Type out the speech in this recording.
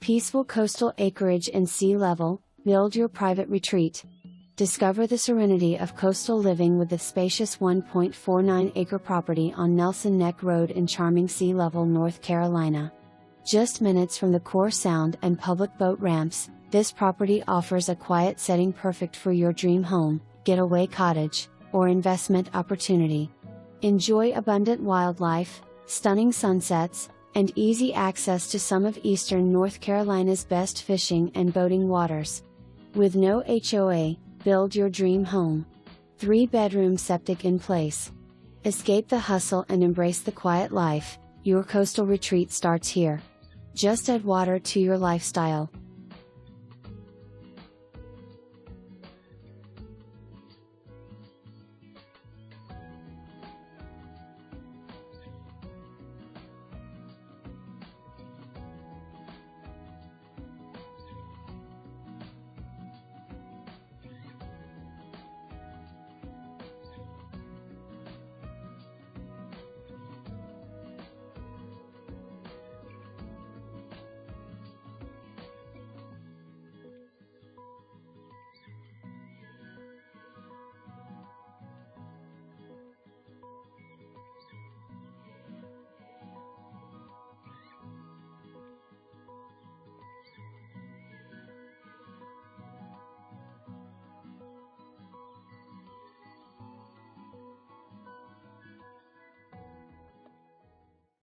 Peaceful coastal acreage and sea level, build your private retreat. Discover the serenity of coastal living with the spacious 1.49-acre property on Nelson Neck Road in charming sea level, North Carolina. Just minutes from the core sound and public boat ramps, this property offers a quiet setting perfect for your dream home, getaway cottage, or investment opportunity. Enjoy abundant wildlife, stunning sunsets, and easy access to some of eastern North Carolina's best fishing and boating waters. With no HOA, build your dream home. 3-bedroom septic in place. Escape the hustle and embrace the quiet life. Your coastal retreat starts here. Just add water to your lifestyle.